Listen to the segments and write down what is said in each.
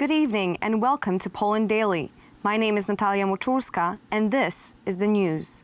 Good evening and welcome to Poland Daily. My name is Natalia Moczulska and this is the news.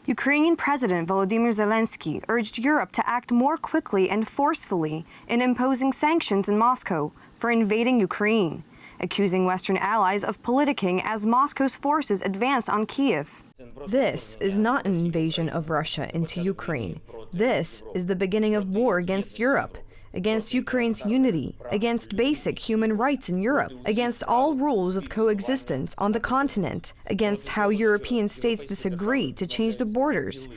Ukrainian President Volodymyr Zelenski urged Europe to act more quickly and forcefully in imposing sanctions in Moscow for invading Ukraine, accusing Western allies of politicking as Moscow's forces advance on Kyiv. This is not an invasion of Russia into Ukraine. This is the beginning of war against Europe, against Ukraine's unity, against basic human rights in Europe, against all rules of coexistence on the continent, against how European states disagree to change the borders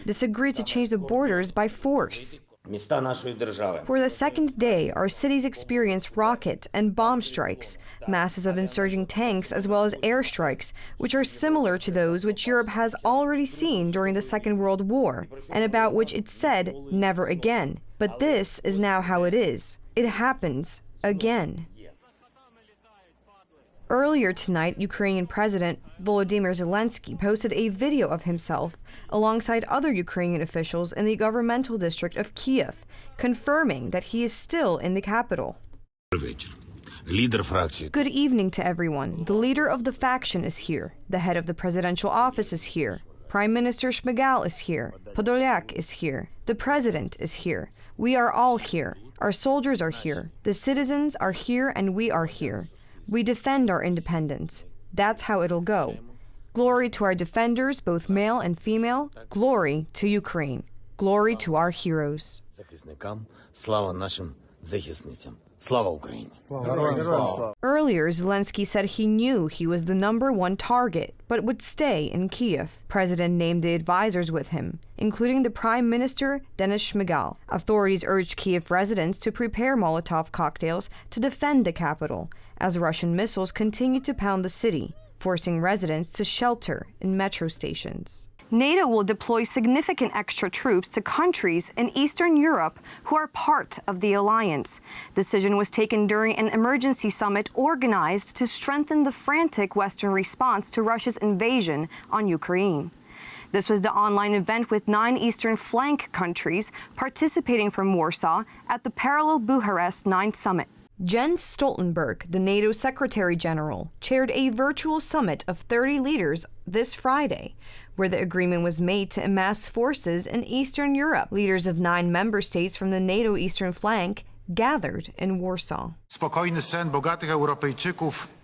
by force. For the second day, our cities experience rocket and bomb strikes, masses of insurging tanks as well as airstrikes, which are similar to those which Europe has already seen during the Second World War, and about which it said, never again. But this is now how it is. It happens again. Earlier tonight, Ukrainian President Volodymyr Zelensky posted a video of himself alongside other Ukrainian officials in the governmental district of Kyiv, confirming that he is still in the capital. Good evening to everyone. The leader of the faction is here. The head of the presidential office is here. Prime Minister Shmyhal is here. Podolyak is here. The president is here. We are all here. Our soldiers are here. The citizens are here and we are here. We defend our independence. That's how it'll go. Glory to our defenders, both male and female. Glory to Ukraine. Glory to our heroes. Earlier, Zelensky said he knew he was the #1 target, but would stay in Kyiv. President named the advisors with him, including the Prime Minister Denis Shmyhal. Authorities urged Kyiv residents to prepare Molotov cocktails to defend the capital, as Russian missiles continue to pound the city, forcing residents to shelter in metro stations. NATO will deploy significant extra troops to countries in Eastern Europe who are part of the alliance. The decision was taken during an emergency summit organized to strengthen the frantic Western response to Russia's invasion on Ukraine. This was the online event with 9 Eastern flank countries participating from Warsaw at the parallel Bucharest 9th summit. Jens Stoltenberg, the NATO Secretary General, chaired a virtual summit of 30 leaders this Friday, where the agreement was made to amass forces in Eastern Europe. Leaders of 9 member states from the NATO Eastern flank gathered in Warsaw.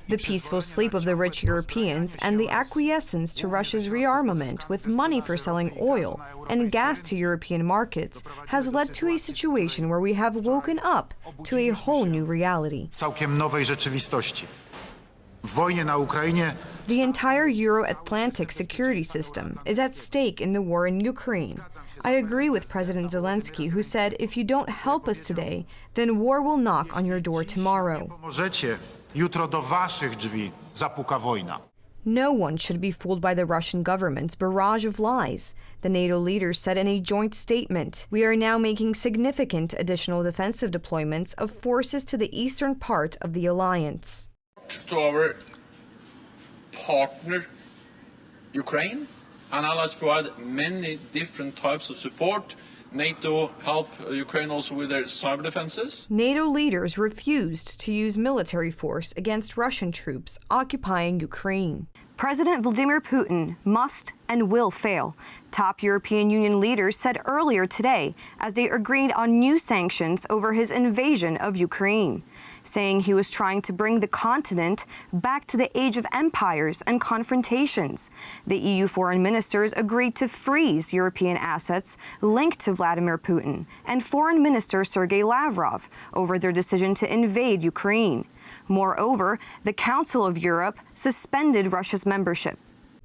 The peaceful sleep of the rich Europeans and the acquiescence to Russia's rearmament with money for selling oil and gas to European markets has led to a situation where we have woken up to a whole new reality. The entire Euro-Atlantic security system is at stake in the war in Ukraine. I agree with President Zelensky, who said, if you don't help us today, then war will knock on your door tomorrow. No one should be fooled by the Russian government's barrage of lies, the NATO leaders said in a joint statement. We are now making significant additional defensive deployments of forces to the eastern part of the alliance. To our partner, Ukraine, and allies provide many different types of support. NATO help Ukraine also with their cyber defenses. NATO leaders refused to use military force against Russian troops occupying Ukraine. President Vladimir Putin must and will fail, top European Union leaders said earlier today as they agreed on new sanctions over his invasion of Ukraine, saying he was trying to bring the continent back to the age of empires and confrontations. The EU foreign ministers agreed to freeze European assets linked to Vladimir Putin and Foreign Minister Sergei Lavrov over their decision to invade Ukraine. Moreover, the Council of Europe suspended Russia's membership.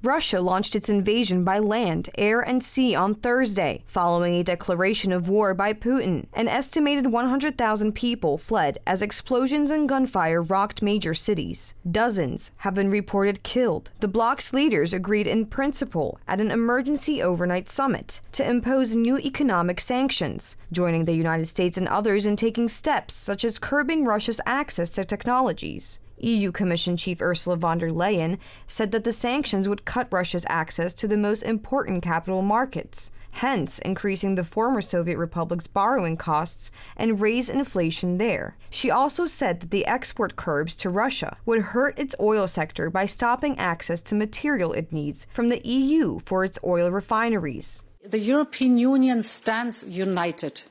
Russia launched its invasion by land, air, and sea on Thursday, following a declaration of war by Putin. An estimated 100,000 people fled as explosions and gunfire rocked major cities. Dozens have been reported killed. The bloc's leaders agreed in principle at an emergency overnight summit to impose new economic sanctions, joining the United States and others in taking steps such as curbing Russia's access to technologies. EU Commission Chief Ursula von der Leyen said that the sanctions would cut Russia's access to the most important capital markets, hence increasing the former Soviet republic's borrowing costs and raise inflation there. She also said that the export curbs to Russia would hurt its oil sector by stopping access to material it needs from the EU for its oil refineries. The European Union stands united.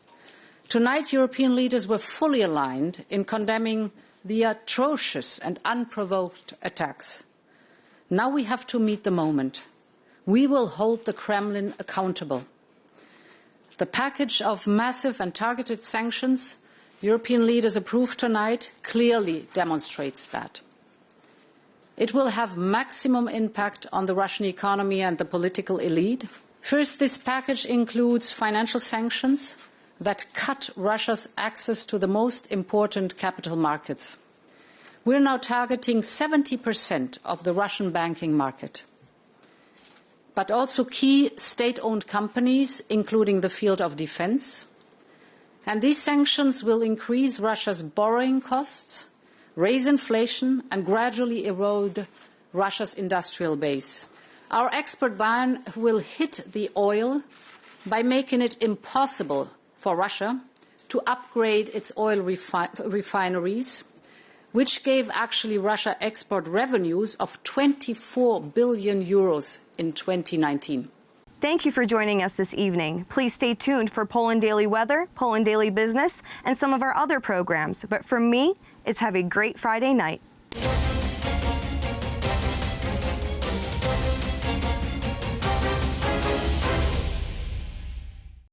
Tonight, European leaders were fully aligned in condemning the atrocious and unprovoked attacks. Now we have to meet the moment. We will hold the Kremlin accountable. The package of massive and targeted sanctions European leaders approved tonight clearly demonstrates that. It will have maximum impact on the Russian economy and the political elite. First, this package includes financial sanctions that cut Russia's access to the most important capital markets. We're now targeting 70% of the Russian banking market, but also key state-owned companies, including the field of defense. And these sanctions will increase Russia's borrowing costs, raise inflation, and gradually erode Russia's industrial base. Our export ban will hit the oil by making it impossible for Russia to upgrade its oil refineries, which gave actually Russia export revenues of 24 billion euros in 2019. Thank you for joining us this evening. Please stay tuned for Poland Daily Weather, Poland Daily Business, and some of our other programs. But for me, it's have a great Friday night.